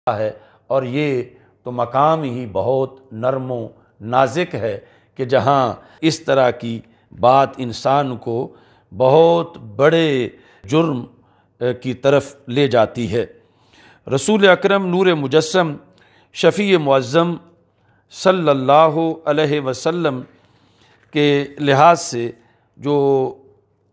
ہے، اور یہ تو مقام ہی بہت نرم و نازک ہے کہ جہاں اس طرح کی بات انسان کو بہت بڑے جرم کی طرف لے جاتی ہے۔ رسول اکرم نور مجسم شفیع معظم صلی اللہ علیہ وسلم کے لحاظ سے جو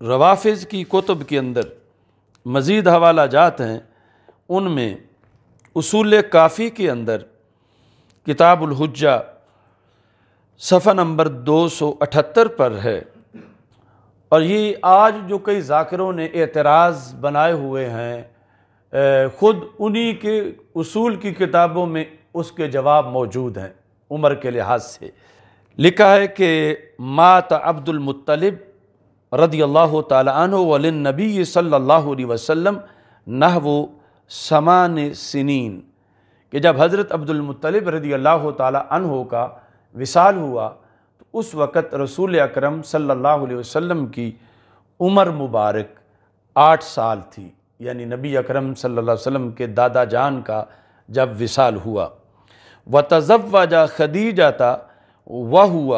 روافض کی کتب کے اندر مزید حوالہ جات ہیں، ان میں اصول کافی کے اندر کتاب الحجہ صفحہ نمبر 278 پر ہے، اور یہ آج جو کئی ذاکروں نے اعتراض بنائے ہوئے ہیں، خود انہی کے اصول کی کتابوں میں اس کے جواب موجود ہیں۔ عمر کے لحاظ سے لکھا ہے کہ مات عبد المطلب رضی اللہ تعالی عنہ وللنبی صلی اللہ علیہ وسلم نحو 8 سنین، کہ جب حضرت عبد المطلب رضی اللہ تعالی عنہ کا وصال ہوا تو اس وقت رسول اکرم صلی اللہ علیہ وسلم کی عمر مبارک 8 سال تھی، یعنی نبی اکرم صلی اللہ علیہ وسلم کے دادا جان کا جب وصال ہوا۔ وتزوج خدیجہ وہو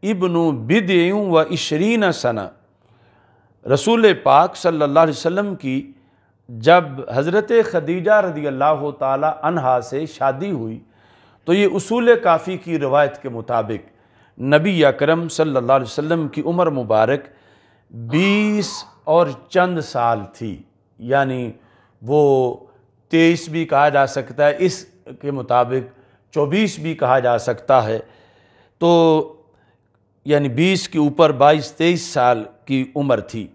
ابن 27 سنہ، رسول پاک صلی اللہ علیہ وسلم کی جب حضرت خدیجہ رضی اللہ تعالی عنہا سے شادی ہوئی تو یہ اصول کافی کی روایت کے مطابق نبی اکرم صلی اللہ علیہ وسلم کی عمر مبارک 20 اور چند سال تھی، یعنی وہ 23 بھی کہا جا سکتا ہے، اس کے مطابق 24 بھی کہا جا سکتا ہے، تو یعنی 20 کے اوپر 22-23 سال کی عمر تھی۔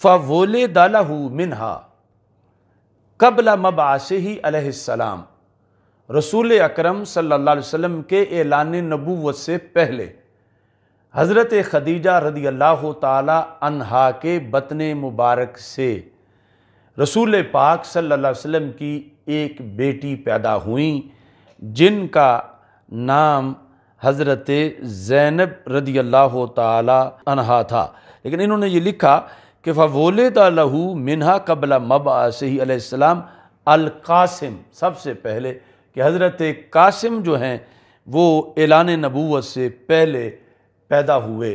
فَوُلِدَ لَهُ مِنْهَا قبل مبعثہ علیہ السلام، رسول اکرم صلی اللہ علیہ وسلم کے اعلان نبوت سے پہلے حضرت خدیجہ رضی اللہ تعالی عنہا کے بطن مبارک سے رسول پاک صلی اللہ علیہ وسلم کی ایک بیٹی پیدا ہوئیں جن کا نام حضرت زینب رضی اللہ تعالی عنہا تھا، لیکن انہوں نے یہ لکھا کہ فَوُلِدَ لَهُ مِنْهَا قبل مبعثہ علیہ السلام القاسم، سب سے پہلے کہ حضرت قاسم جو ہیں وہ اعلان نبوت سے پہلے پیدا ہوئے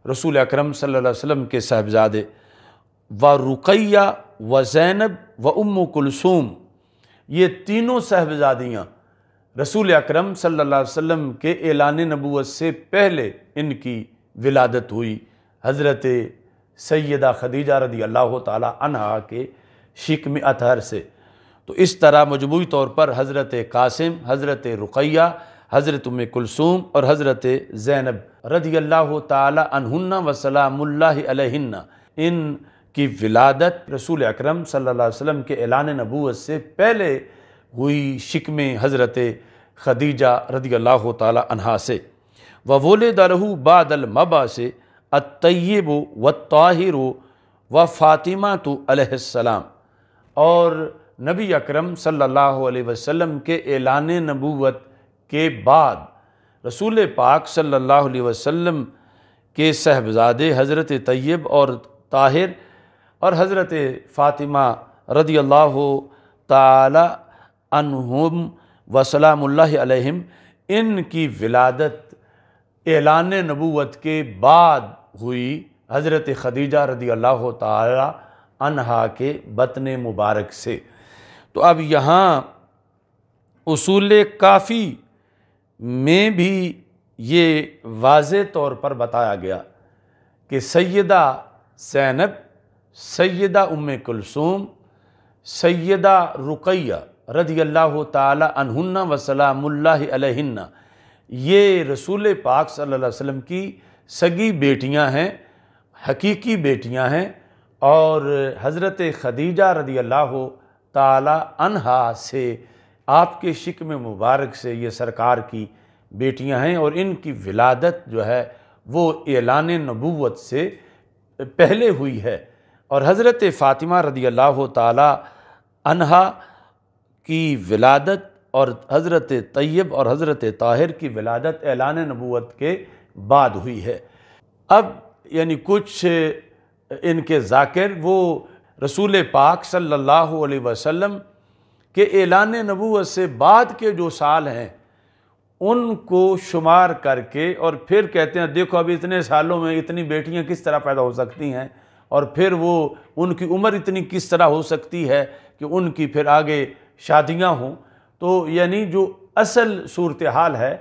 رسول اکرم صلی اللہ علیہ وسلم کے صاحبزادے، ورقیہ وزینب وام کلثوم، یہ تینوں صاحبزادیاں رسول اکرم صلی اللہ علیہ وسلم کے اعلان نبوت سے پہلے ان کی ولادت ہوئی حضرت سیدہ خدیجہ رضی اللہ تعالی عنہا کے شکم اطہر سے۔ تو اس طرح مجموعی طور پر حضرت قاسم، حضرت رقیہ، حضرت ام کلثوم اور حضرت زینب رضی اللہ تعالی عنہن وسلام اللہ علیہن، ان کی ولادت رسول اکرم صلی اللہ علیہ وسلم کے اعلان نبوت سے پہلے ہوئی شکم حضرت خدیجہ رضی اللہ تعالی عنہا سے۔ وَوُلِدَ لَهُ بَعْدَ الْمَبْعَثِ الطیب والطاہر وفاطمہ علیہ السلام، اور نبی اکرم صلی اللہ علیہ وسلم کے اعلان نبوت کے بعد رسول پاک صلی اللہ علیہ وسلم کے صاحبزادے حضرت طیب اور طاہر اور حضرت فاطمہ رضی اللہ تعالی عنہم وسلام اللہ علیہم، ان کی ولادت اعلان نبوت کے بعد ہوئی حضرت خدیجہ رضی اللہ تعالی عنہا کے بطن مبارک سے۔ تو اب یہاں اصول کافی میں بھی یہ واضح طور پر بتایا گیا کہ سیدہ زینب، سیدہ ام کلثوم، سیدہ رقیہ رضی اللہ تعالی عنہن وسلام اللہ علیہن، یہ رسول پاک صلی اللہ علیہ وسلم کی سگی بیٹیاں ہیں، حقیقی بیٹیاں ہیں، اور حضرت خدیجہ رضی اللہ تعالی عنہا سے آپ کے شکم مبارک سے یہ سرکار کی بیٹیاں ہیں، اور ان کی ولادت جو ہے وہ اعلان نبوت سے پہلے ہوئی ہے، اور حضرت فاطمہ رضی اللہ تعالی عنہا کی ولادت اور حضرت طیب اور حضرت طاہر کی ولادت اعلان نبوت کے بعد ہوئی ہے۔ اب یعنی کچھ ان کے ذاکر وہ رسول پاک صلی اللہ علیہ وسلم کہ اعلان نبوت سے بعد کے جو سال ہیں ان کو شمار کر کے اور پھر کہتے ہیں دیکھو اب اتنے سالوں میں اتنی بیٹیاں کس طرح پیدا ہو سکتی ہیں، اور پھر وہ ان کی عمر اتنی کس طرح ہو سکتی ہے کہ ان کی پھر آگے شادیاں ہوں۔ تو یعنی جو اصل صورتحال ہے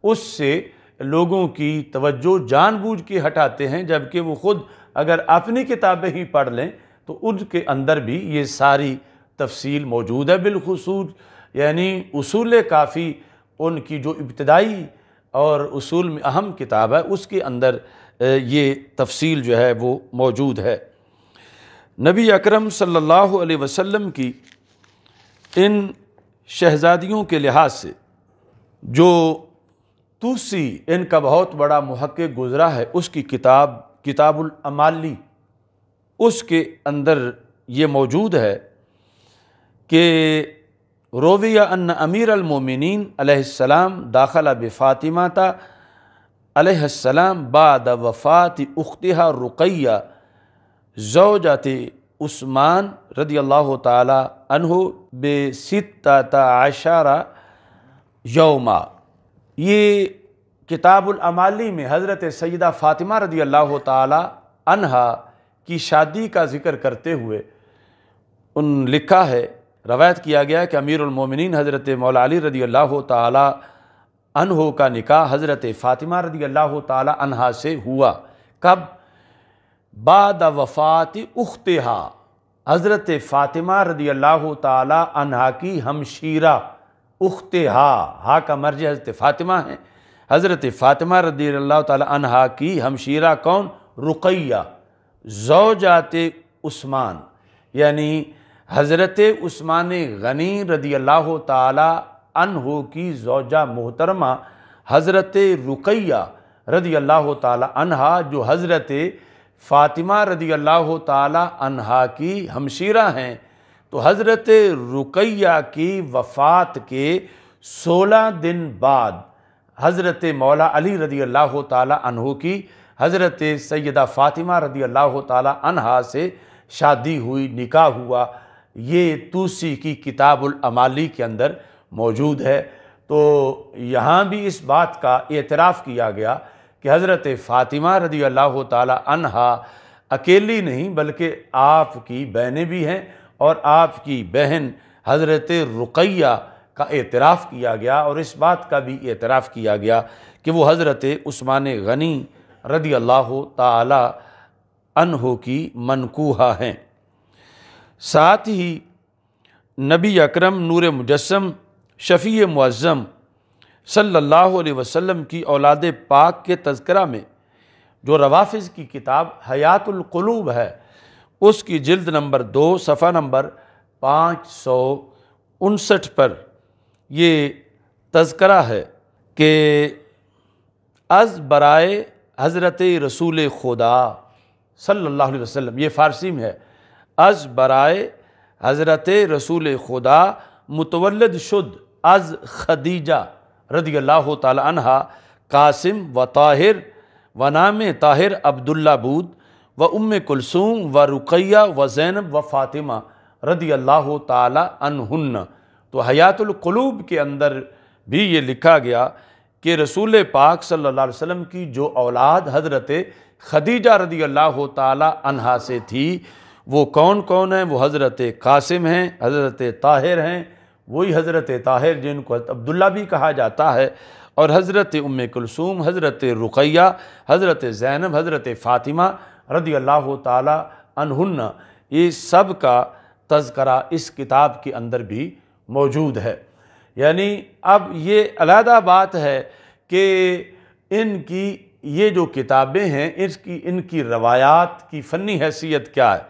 اس سے لوگوں کی توجہ جان بوجھ کے ہٹاتے ہیں، جبکہ وہ خود اگر اپنی کتابیں ہی پڑھ لیں تو ان کے اندر بھی یہ ساری تفصیل موجود ہے۔ بالخصوص یعنی اصول کافی ان کی جو ابتدائی اور اصول میں اہم کتاب ہے اس کے اندر یہ تفصیل جو ہے وہ موجود ہے۔ نبی اکرم صلی اللہ علیہ وسلم کی ان شہزادیوں کے لحاظ سے جو توسی ان کا بہت بڑا محقق گزرا ہے، اس کی کتاب الامالی، اس کے اندر یہ موجود ہے کہ رویہ ان امیر المومنین علیہ السلام داخل بفاطمہ علیہ السلام بعد وفات اختها رقیہ زوجۃ عثمان رضی اللہ تعالی عنہ بستۃ عشر یوما۔ یہ کتاب الامالی میں حضرت سیدہ فاطمہ رضی اللہ تعالی عنہا کی شادی کا ذکر کرتے ہوئے ان لکھا ہے، روایت کیا گیا ہے کہ امیر المومنین حضرت مولا علی رضی اللہ تعالی عنہ کا نکاح حضرت فاطمہ رضی اللہ تعالی عنہا سے ہوا۔ کب؟ بعد وفات اختہا، حضرت فاطمہ رضی اللہ تعالی عنہا کی ہمشیرہ اختہا، ہا کا مرجع حضرت فاطمہ ہیں، حضرت فاطمہ رضی اللہ تعالی عنہا کی ہمشیرہ کون؟ رقیہ زوجات عثمان، یعنی حضرت عثمان غنی رضی اللہ تعالی عنہ کی زوجہ محترمہ حضرت رقیہ رضی اللہ تعالی عنہا جو حضرت فاطمہ رضی اللہ تعالی عنہا کی ہمشیرہ ہیں، تو حضرت رقیہ کی وفات کے 16 دن بعد حضرت مولا علی رضی اللہ تعالی عنہ کی حضرت سیدہ فاطمہ رضی اللہ تعالی عنہا سے شادی ہوئی، نکاح ہوا۔ یہ توسی کی کتاب الامالی کے اندر موجود ہے۔ تو یہاں بھی اس بات کا اعتراف کیا گیا کہ حضرت فاطمہ رضی اللہ تعالی عنہا اکیلی نہیں بلکہ آپ کی بہنیں بھی ہیں، اور آپ کی بہن حضرت رقیہ کا اعتراف کیا گیا، اور اس بات کا بھی اعتراف کیا گیا کہ وہ حضرت عثمان غنی رضی اللہ تعالی عنہ کی منکوحہ ہیں۔ ساتھ ہی نبی اکرم نور مجسم شفیع معظم صلی اللہ علیہ وسلم کی اولاد پاک کے تذکرہ میں جو روافظ کی کتاب حیات القلوب ہے، اس کی جلد نمبر 2 صفحہ نمبر 559 پر یہ تذکرہ ہے کہ از برائے حضرت رسول خدا صلی اللہ علیہ وسلم، یہ فارسی میں ہے، از برائے حضرت رسول خدا متولد شد از خدیجہ رضی اللہ تعالی عنہا قاسم و طاہر و نام طاہر عبداللہ بود و ام کلثوم و رقیہ و زینب و فاطمہ رضی اللہ تعالی عنہن۔ تو حیات القلوب کے اندر بھی یہ لکھا گیا کہ رسول پاک صلی اللہ علیہ وسلم کی جو اولاد حضرت خدیجہ رضی اللہ تعالی عنہا سے تھی وہ کون کون ہیں؟ وہ حضرت قاسم ہیں، حضرت طاہر ہیں، وہی حضرت طاہر جن کو عبداللہ بھی کہا جاتا ہے، اور حضرت ام کلثوم، حضرت رقیہ، حضرت زینب، حضرت فاطمہ رضی اللہ تعالی عنہن، یہ سب کا تذکرہ اس کتاب کے اندر بھی موجود ہے۔ یعنی اب یہ علیحدہ بات ہے کہ ان کی یہ جو کتابیں ہیں ان کی روایات کی فنی حیثیت کیا ہے،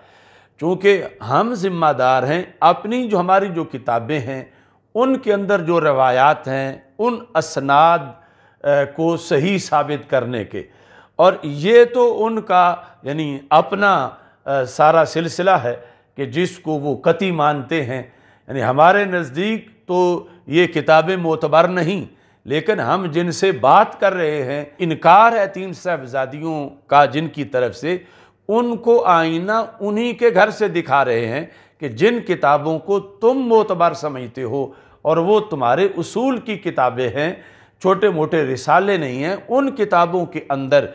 چونکہ ہم ذمہ دار ہیں اپنی جو ہماری جو کتابیں ہیں ان کے اندر جو روایات ہیں ان اسناد کو صحیح ثابت کرنے کے، اور یہ تو ان کا یعنی اپنا سارا سلسلہ ہے کہ جس کو وہ قطعی مانتے ہیں۔ یعنی ہمارے نزدیک تو یہ کتابیں معتبر نہیں، لیکن ہم جن سے بات کر رہے ہیں، انکار ہے 3 صاحبزادیوں کا جن کی طرف سے، ان کو آئینہ انہی کے گھر سے دکھا رہے ہیں کہ کہ جن کتابوں کو تم معتبر سمجھتے ہو اور وہ تمہارے اصول کی کتابیں ہیں، چھوٹے موٹے رسالے نہیں ہیں، ان کتابوں کے اندر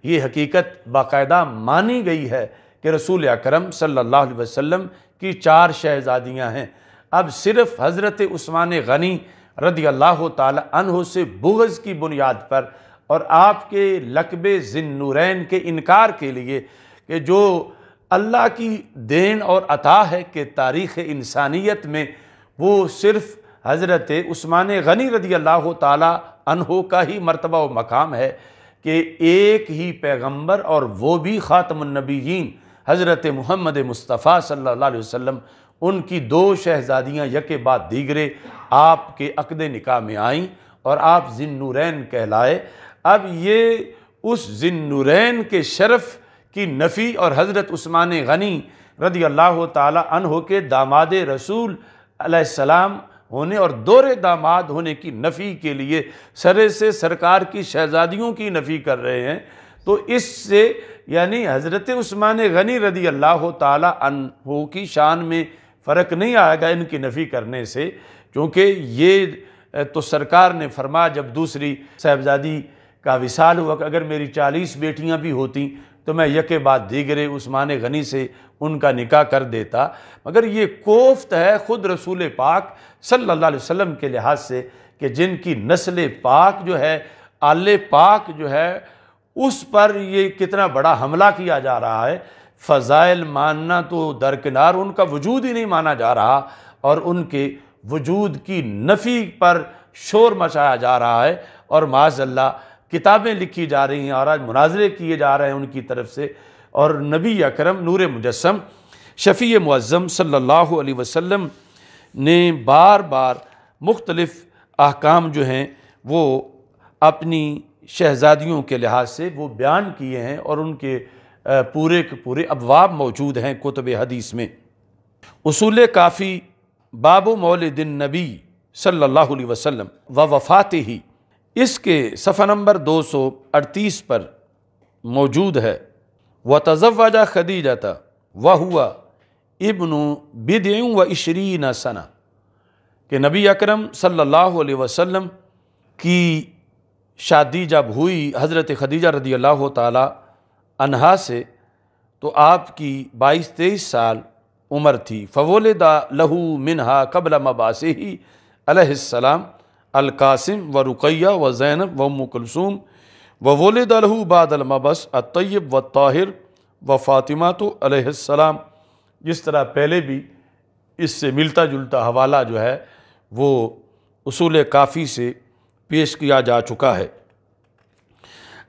یہ حقیقت باقاعدہ مانی گئی ہے کہ رسول اکرم صلی اللہ علیہ وسلم کی 4 شہزادیاں ہیں۔ اب صرف حضرت عثمان غنی رضی اللہ تعالی عنہ سے بغض کی بنیاد پر اور آپ کے لقب ذی النورین کے انکار کے لیے کہ جو اللہ کی دین اور عطا ہے کہ تاریخ انسانیت میں وہ صرف حضرت عثمان غنی رضی اللہ تعالی عنہ کا ہی مرتبہ و مقام ہے کہ ایک ہی پیغمبر اور وہ بھی خاتم النبیین حضرت محمد مصطفیٰ صلی اللہ علیہ وسلم، ان کی 2 شہزادیاں یکے بعد دیگرے آپ کے عقد نکاح میں آئیں اور آپ ذی النورین کہلائے۔ اب یہ اس ذی النورین کے شرف کی نفی اور حضرت عثمان غنی رضی اللہ تعالی عنہ کے داماد رسول علیہ السلام ہونے اور دور داماد ہونے کی نفی کے لیے سرے سے سرکار کی شہزادیوں کی نفی کر رہے ہیں، تو اس سے یعنی حضرت عثمان غنی رضی اللہ تعالی عنہ کی شان میں فرق نہیں آئے گا ان کی نفی کرنے سے، کیونکہ یہ تو سرکار نے فرمایا جب دوسری صاحبزادی کا وصال ہوا کہ اگر میری 40 بیٹیاں بھی ہوتیں تو میں یکے بعد دیگرے عثمان غنی سے ان کا نکاح کر دیتا، مگر یہ کوفت ہے خود رسول پاک صلی اللہ علیہ وسلم کے لحاظ سے کہ جن کی نسل پاک جو ہے، آل پاک جو ہے، اس پر یہ کتنا بڑا حملہ کیا جا رہا ہے۔ فضائل ماننا تو درکنار، ان کا وجود ہی نہیں مانا جا رہا اور ان کے وجود کی نفی پر شور مچایا جا رہا ہے، اور معاذ اللہ کتابیں لکھی جا رہی ہیں اور آج مناظرے کیے جا رہے ہیں ان کی طرف سے، اور نبی اکرم نور مجسم شفیع معظم صلی اللہ علیہ وسلم نے بار بار مختلف احکام جو ہیں وہ اپنی شہزادیوں کے لحاظ سے وہ بیان کیے ہیں، اور ان کے پورے کے پورے ابواب موجود ہیں کتب حدیث میں۔ اصول کافی باب مولد النبی صلی اللہ علیہ وسلم و وفاتہ، اس کے صفحہ نمبر 238 پر موجود ہے وَتَزَوَّجَ خَدِیجَةَ وَهُوَ ابن بِضْعٍ وَعِشْرِینَ سَنَةً، کہ نبی اکرم صلی اللہ علیہ وسلم کی شادی جب ہوئی حضرت خدیجہ رضی اللہ تعالی عنہا سے تو آپ کی 22-23 سال عمر تھی۔ فَوَلِدَ لَهُ مِنْهَا قَبْلَ مَبْعَثِهِ علیہ السلام القاسم و رقیہ و زینب و ام کلثوم وولد له بعد المبعث الطیب والطاہر و فاطمہ علیہ السلام۔ جس طرح پہلے بھی اس سے ملتا جلتا حوالہ جو ہے وہ اصول کافی سے پیش کیا جا چکا ہے۔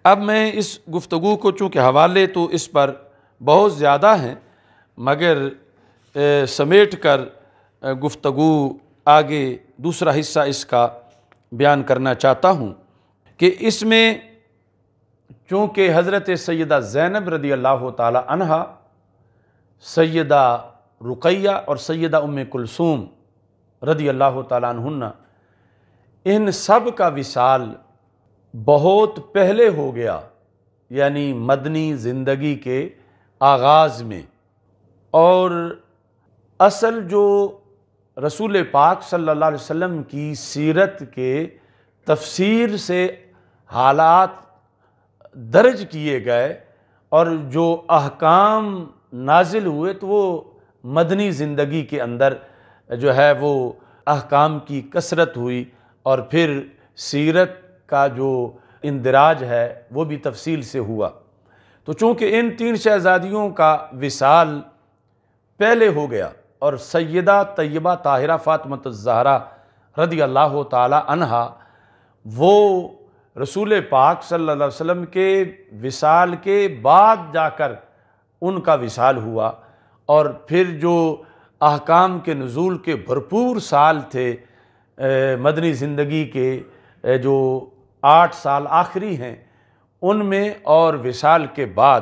اب میں اس گفتگو کو، چونکہ حوالے تو اس پر بہت زیادہ ہیں، مگر سمیٹ کر گفتگو آگے دوسرا حصہ اس کا بیان کرنا چاہتا ہوں کہ اس میں چونکہ حضرت سیدہ زینب رضی اللہ تعالی عنہا، سیدہ رقیہ اور سیدہ ام کلثوم رضی اللہ تعالی عنہن، ان سب کا وصال بہت پہلے ہو گیا، یعنی مدنی زندگی کے آغاز میں، اور اصل جو رسول پاک صلی اللہ علیہ وسلم کی سیرت کے تفسیر سے حالات درج کیے گئے اور جو احکام نازل ہوئے تو وہ مدنی زندگی کے اندر جو ہے وہ احکام کی کثرت ہوئی، اور پھر سیرت کا جو اندراج ہے وہ بھی تفصیل سے ہوا۔ تو چونکہ ان 3 شہزادیوں کا وصال پہلے ہو گیا اور سیدہ طیبہ طاہرہ فاطمہ الزہرا رضی اللہ تعالی عنہا وہ رسول پاک صلی اللہ علیہ وسلم کے وصال کے بعد جا کر ان کا وصال ہوا، اور پھر جو احکام کے نزول کے بھرپور سال تھے مدنی زندگی کے جو 8 سال آخری ہیں ان میں، اور وصال کے بعد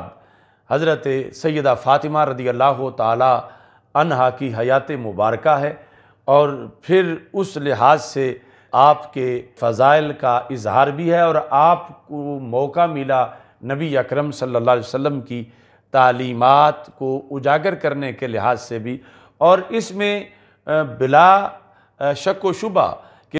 حضرت سیدہ فاطمہ رضی اللہ تعالی عنہا کی حیات مبارکہ ہے، اور پھر اس لحاظ سے آپ کے فضائل کا اظہار بھی ہے، اور آپ کو موقع ملا نبی اکرم صلی اللہ علیہ وسلم کی تعلیمات کو اجاگر کرنے کے لحاظ سے بھی، اور اس میں بلا شک و شبہ